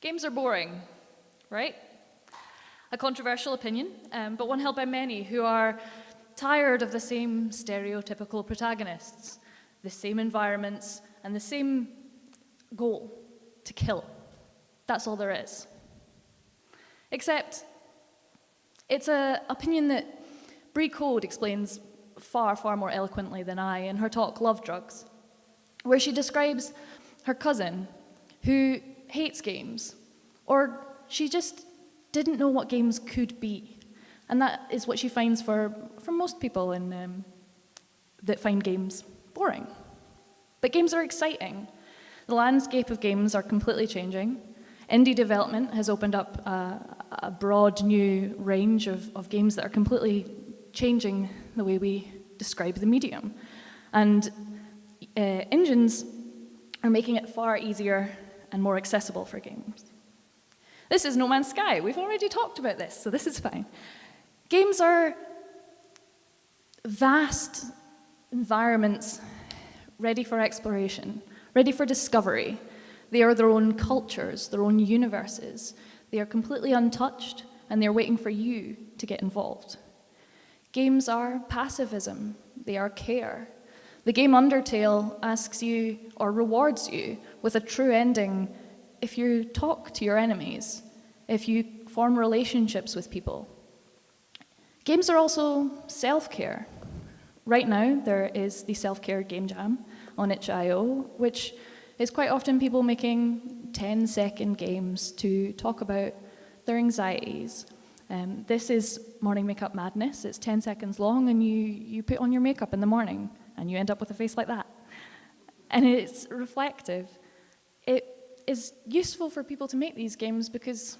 Games are boring, right? A controversial opinion, but one held by many who are tired of the same stereotypical protagonists, the same environments, and the same goal, to kill. That's all there is. Except, it's an opinion that Brie Code explains far, far more eloquently than I in her talk, Love Drugs, where she describes her cousin who hates games, or she just didn't know what games could be. And that is what she finds for most people that find games boring. But games are exciting. The landscape of games are completely changing. Indie development has opened up a broad new range of games that are completely changing the way we describe the medium. And engines are making it far easier and more accessible for games. This is No Man's Sky. We've already talked about this, so this is fine. Games are vast environments ready for exploration, ready for discovery. They are their own cultures, their own universes. They are completely untouched, and they're waiting for you to get involved. Games are pacifism. They are care. The game Undertale asks you, or rewards you, with a true ending if you talk to your enemies, if you form relationships with people. Games are also self-care. Right now, there is the self-care game jam on itch.io, which is quite often people making 10-second games to talk about their anxieties. This is Morning Makeup Madness. It's 10 seconds long, and you put on your makeup in the morning, and you end up with a face like that. And it's reflective. It is useful for people to make these games because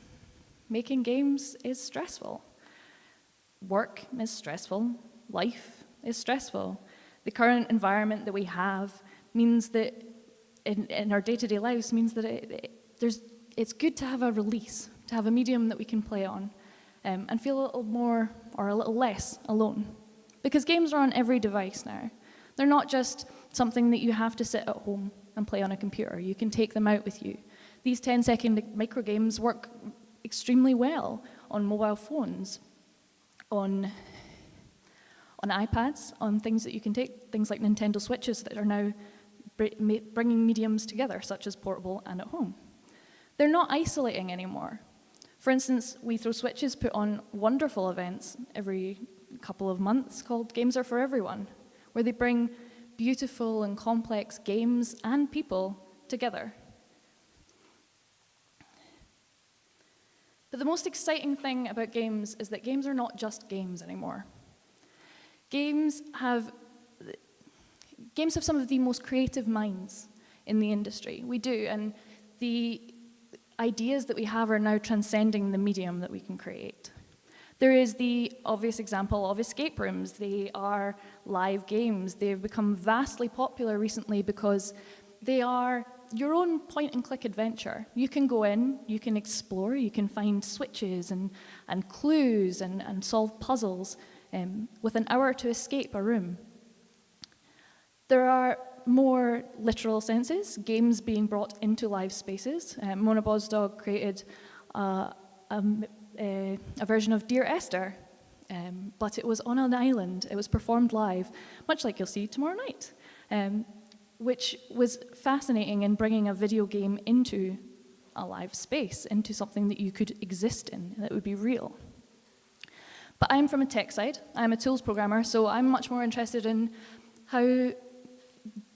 making games is stressful. Work is stressful. Life is stressful. The current environment that we have means that in our day-to-day lives means that it's good to have a release, to have a medium that we can play on and feel a little more or a little less alone. Because games are on every device now. They're not just something that you have to sit at home and play on a computer. You can take them out with you. These 10-second microgames work extremely well on mobile phones, on iPads, on things that you can take, things like Nintendo Switches that are now bringing mediums together, such as portable and at home. They're not isolating anymore. For instance, We Throw Switches put on wonderful events every couple of months called Games Are For Everyone, where they bring beautiful and complex games and people together. But the most exciting thing about games is that games are not just games anymore. Games have some of the most creative minds in the industry. We do, and the ideas that we have are now transcending the medium that we can create. There is the obvious example of escape rooms. They are live games. They've become vastly popular recently because they are your own point-and-click adventure. You can go in, you can explore, you can find switches and clues and solve puzzles with an hour to escape a room. There are more literal senses, games being brought into live spaces. Mona Bosdog created a version of Dear Esther, but it was on an island. It was performed live, much like you'll see tomorrow night, which was fascinating in bringing a video game into a live space, into something that you could exist in, that would be real. But I'm from a tech side. I'm a tools programmer, so I'm much more interested in how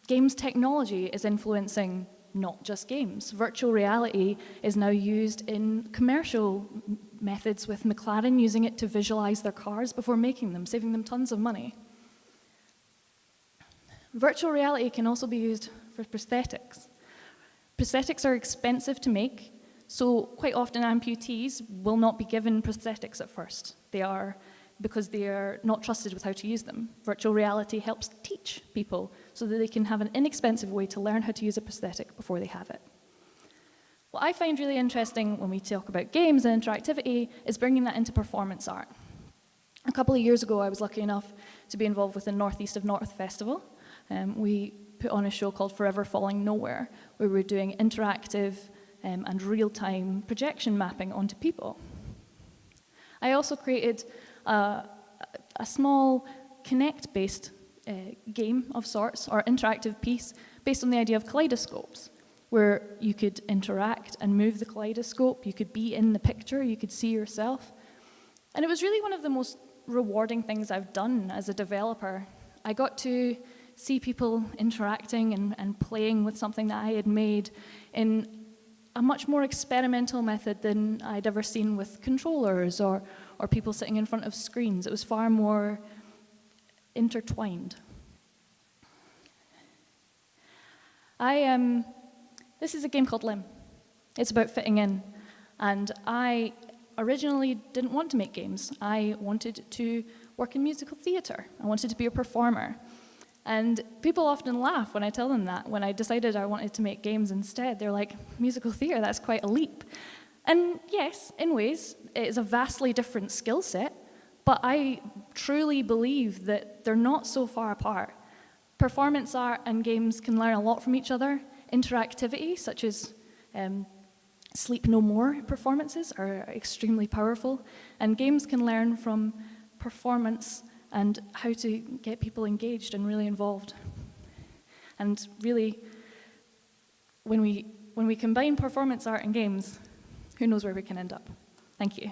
games technology is influencing not just games. Virtual reality is now used in commercial methods, with McLaren using it to visualize their cars before making them, saving them tons of money. Virtual reality can also be used for prosthetics. Prosthetics are expensive to make, so quite often amputees will not be given prosthetics at first. Because they are not trusted with how to use them. Virtual reality helps teach people so that they can have an inexpensive way to learn how to use a prosthetic before they have it. What I find really interesting when we talk about games and interactivity is bringing that into performance art. A couple of years ago, I was lucky enough to be involved with the Northeast of North Festival. We put on a show called Forever Falling Nowhere, where we were doing interactive and real-time projection mapping onto people. I also created a small Kinect-based game of sorts, or interactive piece, based on the idea of kaleidoscopes, where you could interact and move the kaleidoscope, you could be in the picture, you could see yourself. And it was really one of the most rewarding things I've done as a developer. I got to see people interacting and playing with something that I had made in a much more experimental method than I'd ever seen with controllers or people sitting in front of screens. It was far more intertwined. This is a game called Limb. It's about fitting in. And I originally didn't want to make games. I wanted to work in musical theatre. I wanted to be a performer. And people often laugh when I tell them that. When I decided I wanted to make games instead, they're like, musical theatre, that's quite a leap. And yes, in ways, it is a vastly different skill set, but I truly believe that they're not so far apart. Performance art and games can learn a lot from each other. Interactivity, such as Sleep No More performances, are extremely powerful, and games can learn from performance and how to get people engaged and really involved. And really, when we combine performance art and games, who knows where we can end up. Thank you.